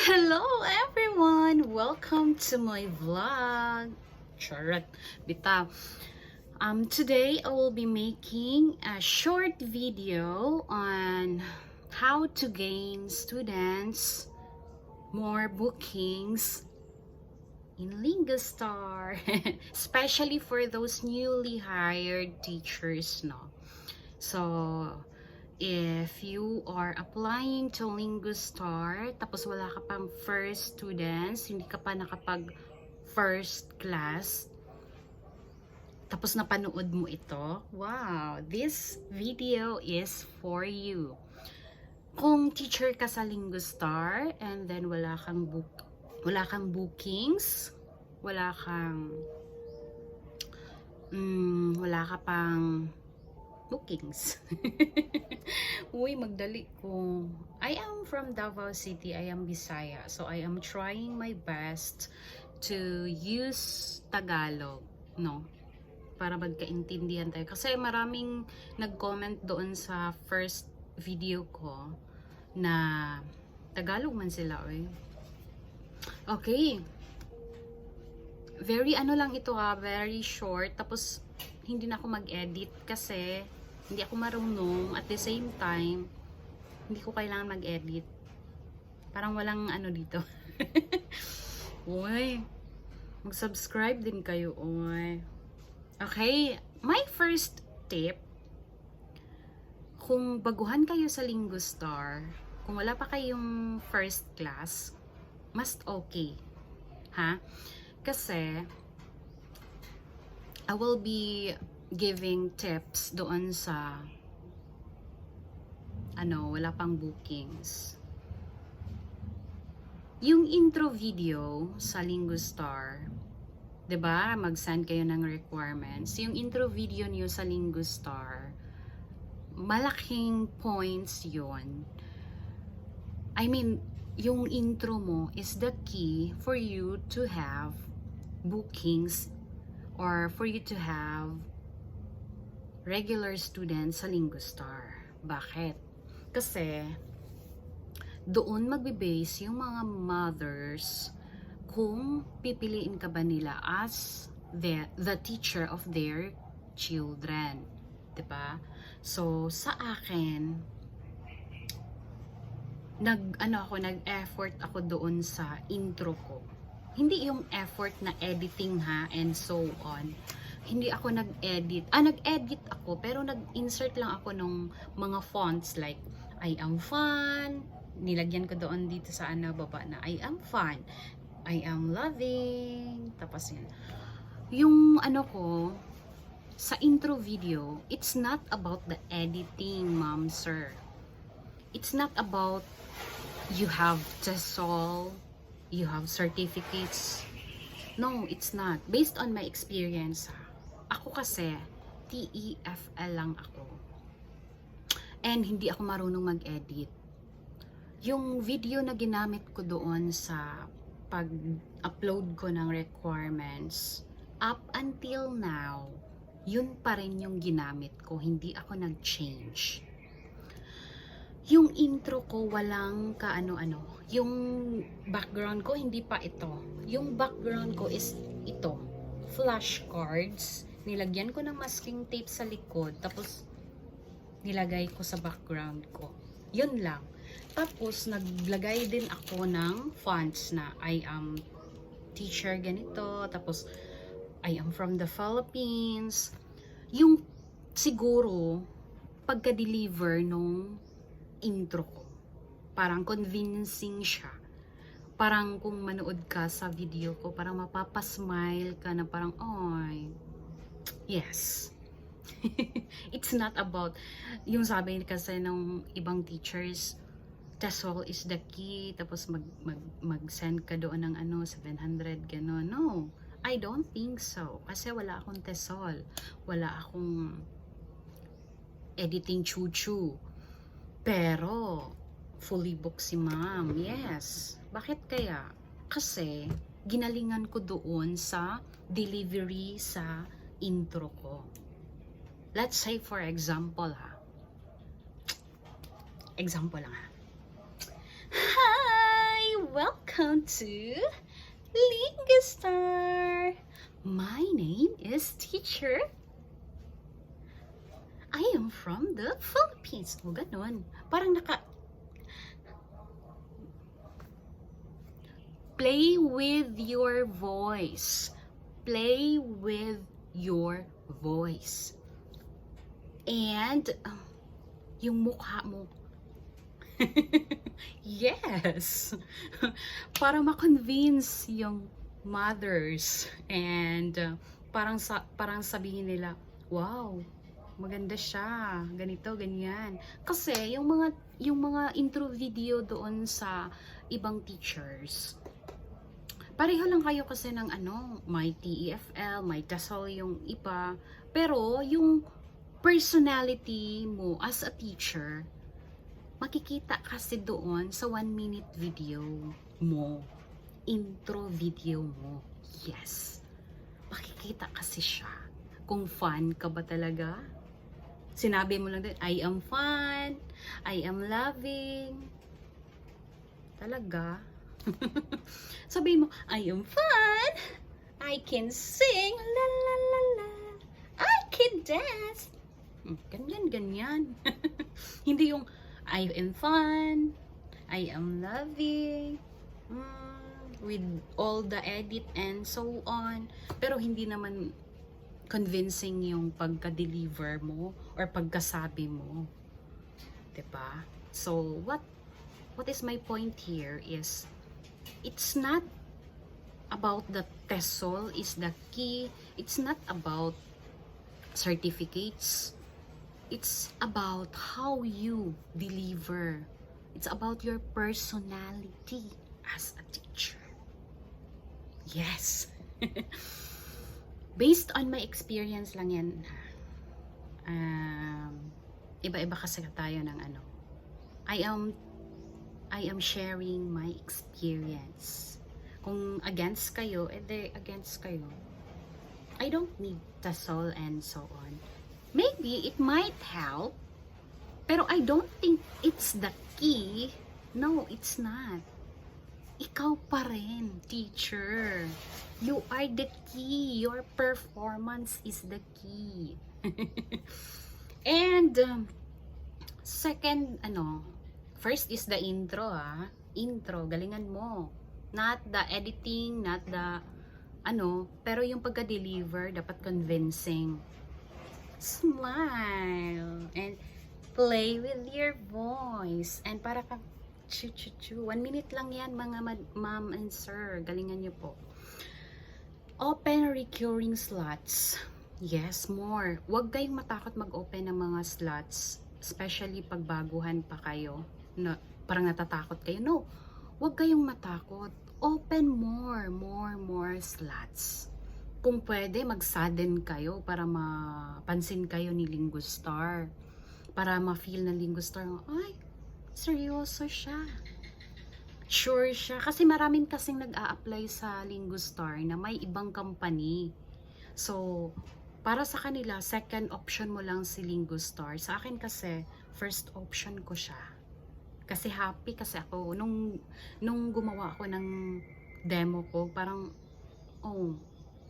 Hello everyone! Welcome to my vlog. Charot. Bita. Today I will be making a short video on how to gain students more bookings in Lingustar. Especially for those newly hired teachers, no? So, if you are applying to Lingustar, tapos wala ka pang first students, hindi ka pa nakapag first class, tapos napanood mo ito, wow, this video is for you. Kung teacher ka sa Lingustar and then wala kang bookings, wala ka pang bookings. Uy, magdali ko. I am from Davao City. I am Bisaya. So, I am trying my best to use Tagalog, no? Para magkaintindihan tayo. Kasi maraming nag-comment doon sa first video ko na Tagalog man sila, oy. Okay. Very lang ito very short. Tapos, hindi na ako mag-edit kasi hindi ako marunong. At the same time, hindi ko kailangan mag-edit. Parang walang dito. Uy, mag-subscribe din kayo, uy. Okay, my first tip, kung baguhan kayo sa Lingustar, kung wala pa kayong first class, mas okay. Ha? Kasi, I will be giving tips doon sa wala pang bookings. Yung intro video sa Lingustar, 'di ba? Mag-send kayo ng requirements. Yung intro video niyo sa Lingustar, malaking points 'yon. I mean, yung intro mo is the key for you to have bookings or for you to have regular students sa Lingustar. Bakit? Kasi doon magbe-base yung mga mothers kung pipiliin ka ba nila as the teacher of their children. 'Di ba? So, sa akin, nag-effort ako doon sa intro ko. Hindi yung effort na editing and so on. Hindi ako nag-edit. Nag-edit ako pero nag-insert lang ako ng mga fonts like I am fun. Nilagyan ko doon dito sa baba na I am fun. I am loving. Tapos yun. Yung ko sa intro video, it's not about the editing, ma'am, sir. It's not about you have TESOL, you have certificates. No, it's not. Based on my experience, ako kasi, TEFL lang ako. And hindi ako marunong mag-edit. Yung video na ginamit ko doon sa pag-upload ko ng requirements, up until now, yun pa rin yung ginamit ko. Hindi ako nag-change. Yung intro ko walang yung background ko hindi pa ito. Yung background ko is ito, flashcards. Nilagyan ko ng masking tape sa likod, tapos nilagay ko sa background ko. Yun lang. Tapos naglagay din ako ng fonts na I am teacher ganito, tapos I am from the Philippines. Yung siguro pagka-deliver nung intro ko, parang convincing siya. Parang kung manood ka sa video ko, parang mapapasmile ka na parang, oy, yes. It's not about, yung sabi kasi ng ibang teachers, TESOL is the key, tapos mag-send ka doon ng 700, gano'n. No, I don't think so. Kasi wala akong TESOL. Wala akong editing chuchu. Pero, fully booked si ma'am. Yes. Bakit kaya? Kasi, ginalingan ko doon sa delivery sa intro ko. Let's say for example Example lang Hi! Welcome! Welcome to Lingastar! My name is Teacher. I am from the Philippines. O, ganun. Parang Play with your voice. Play with your voice. And, yung mukha mo. Yes! Para ma-convince yung mothers. And, parang sabihin nila, wow, maganda siya, ganito, ganyan. Kasi yung mga intro video doon sa ibang teachers, pareho lang kayo kasi ng may TEFL, may TESOL yung iba, pero yung personality mo as a teacher, makikita kasi doon sa 1-minute video mo, intro video mo. Yes, makikita kasi siya kung fun ka ba talaga. Sinabi mo lang din, I am fun, I am loving. Talaga? Sabi mo, I am fun, I can sing, la la la la, I can dance. Ganyan, ganyan. Hindi yung, I am fun, I am loving, with all the edit and so on. Pero hindi naman convincing yung pagka-deliver mo or pagkasabi mo. 'Di ba? So, what is my point here is, it's not about the TESOL is the key. It's not about certificates. It's about how you deliver. It's about your personality as a teacher. Yes. Based on my experience lang yan. Iba-iba kasi tayo ng I am sharing my experience. Kung against kayo, against kayo. I don't need TESOL and so on. Maybe it might help, pero I don't think it's the key. No, it's not. Ikaw pa rin, teacher. You are the key. Your performance is the key. And second, first is the intro, Intro, galingan mo. Not the editing, not the pero yung pagka-deliver dapat convincing. Smile and play with your voice. And para ka 1 minute lang yan, mga ma'am and sir. Galingan nyo po. Open recurring slots. Yes, more. Huwag kayong matakot mag-open ng mga slots. Especially pag baguhan pa kayo. Parang natatakot kayo. No, huwag kayong matakot. Open more slots. Kung pwede, mag-sudden kayo para mapansin kayo ni Lingastar. Para ma-feel ng Lingastar, ay, seryoso siya. Sure siya. Kasi maraming kasing nag-a-apply sa Lingastar na may ibang company. So, para sa kanila, second option mo lang si Lingastar. Sa akin kasi, first option ko siya. Kasi happy kasi ako. Nung gumawa ako ng demo ko, parang, oh,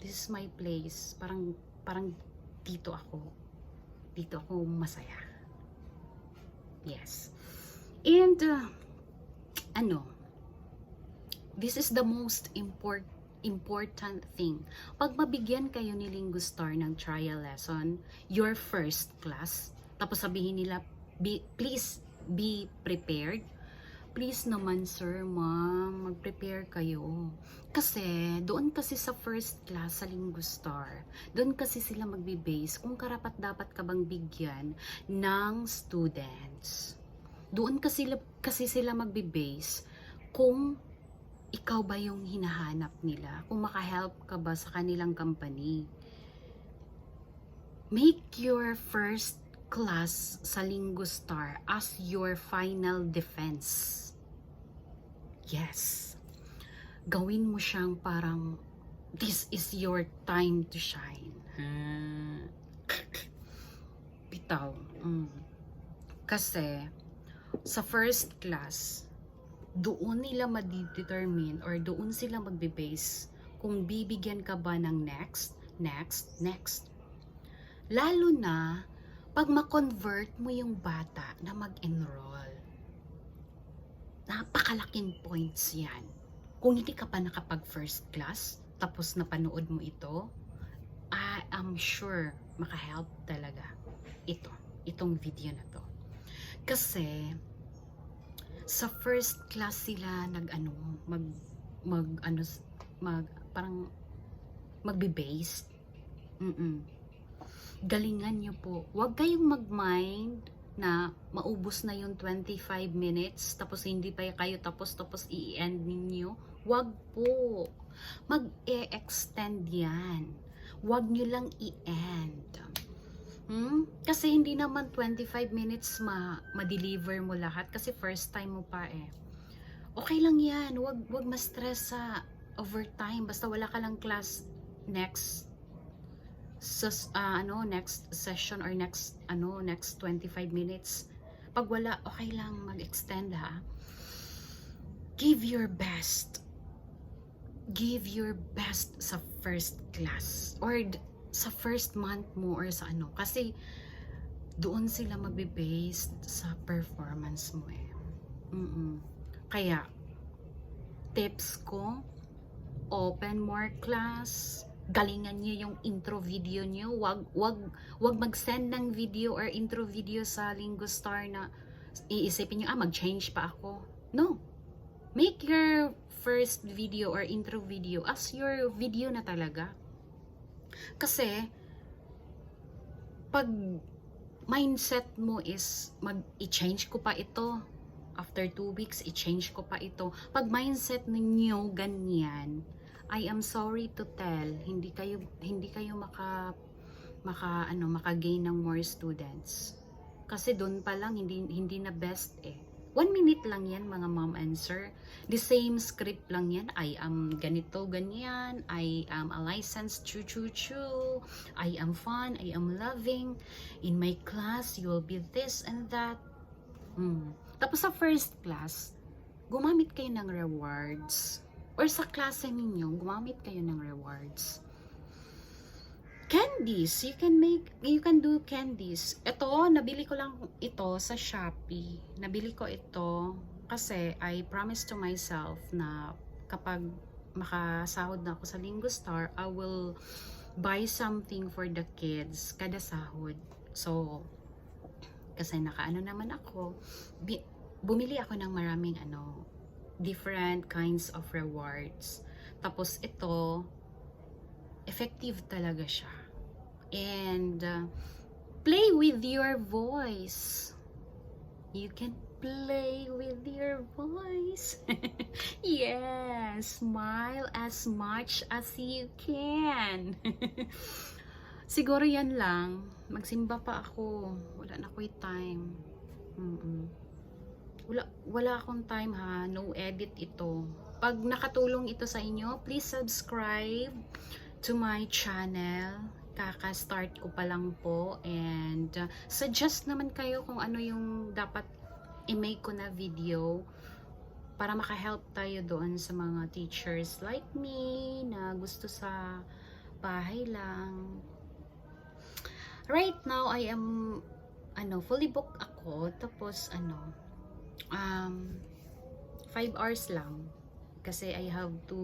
this is my place. Parang dito ako. Dito ako masaya. Yes. And, this is the most important thing. Pag mabigyan kayo ni Lingastar ng trial lesson, your first class, tapos sabihin nila, please be prepared. Please naman sir, ma'am, mag-prepare kayo. Kasi, doon kasi sa first class sa Lingastar, doon kasi sila magbe-base kung karapat dapat ka bang bigyan ng students. Doon kasi sila magbe-base kung ikaw ba yung hinahanap nila, kung makahelp ka ba sa kanilang company. Make your first class sa Lingastar as your final defense. Yes. Gawin mo siyang parang, this is your time to shine. Bitaw. Kasi, sa first class, doon nila ma-determine or doon sila magbe-base kung bibigyan ka ba ng next. Lalo na pag ma-convert mo yung bata na mag-enroll. Napakalaking points yan. Kung hindi ka pa nakapag first class, tapos napanood mo ito, I am sure maka-help talaga itong video na to. Kasi sa first class sila parang magbe-based. Galingan nyo po. Huwag kayong mag-mind na maubos na yung 25 minutes tapos hindi pa kayo tapos i-end ninyo. Huwag po. Mag-e-extend yan. Huwag nyo lang i-end. Kasi hindi naman 25 minutes ma-deliver mo lahat kasi first time mo pa eh. Okay lang yan. Huwag ma-stress sa overtime. Basta wala ka lang class next session or next 25 minutes. Pag wala, okay lang mag-extend ha. Give your best. Give your best sa first class or sa first month mo or sa kasi doon sila magbe-based sa performance mo eh. Kaya tips ko, open more class. Galingan niyo yung intro video niyo. Wag mag-send ng video or intro video sa Lingustar na iisipin niyo mag-change pa ako. No. Make your first video or intro video as your video na talaga. Kasi pag mindset mo is i-change ko pa ito after 2 weeks, i-change ko pa ito. Pag mindset ninyo ganyan, I am sorry to tell, hindi kayo maka-gain ng more students. Kasi doon pa lang hindi na best eh. 1 minute lang yan mga mom and sir. The same script lang yan. I am ganito, ganyan. I am a licensed chu-chu-chu. I am fun. I am loving. In my class, you will be this and that. Tapos sa first class, gumamit kayo ng rewards. Or sa klase ninyo, gumamit kayo ng rewards. Candies, you can do candies. Ito, nabili ko lang ito sa Shopee. Nabili ko ito kasi I promised to myself na kapag makasahod na ako sa Lingustar, I will buy something for the kids kada sahod. So, kasi nakaano naman ako, bumili ako ng maraming different kinds of rewards. Tapos ito, effective talaga siya. And play with your voice. You can play with your voice. Yes, smile as much as you can. Siguro yan lang. Magsimba pa ako. Wala na ako'y time. Wala akong time ha. No edit ito. Pag nakatulong ito sa inyo, please subscribe to my channel. Kaka-start ko pa lang po. And suggest naman kayo kung ano yung dapat i-make ko na video para maka-help tayo doon sa mga teachers like me na gusto sa bahay lang. Right now, I am fully booked ako. Tapos 5 hours lang. Kasi I have to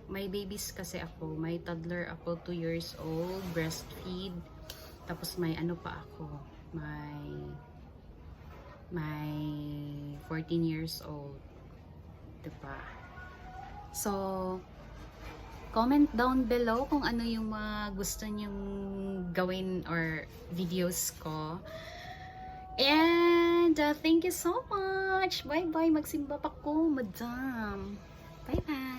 may babies kasi ako. May toddler ako, 2 years old, breastfeed. Tapos may pa ako. May 14 years old. Diba? So, comment down below kung ano yung mga gusto nyong gawin or videos ko. And thank you so much. Bye-bye. Magsimba pa ko, madam. Bye-bye.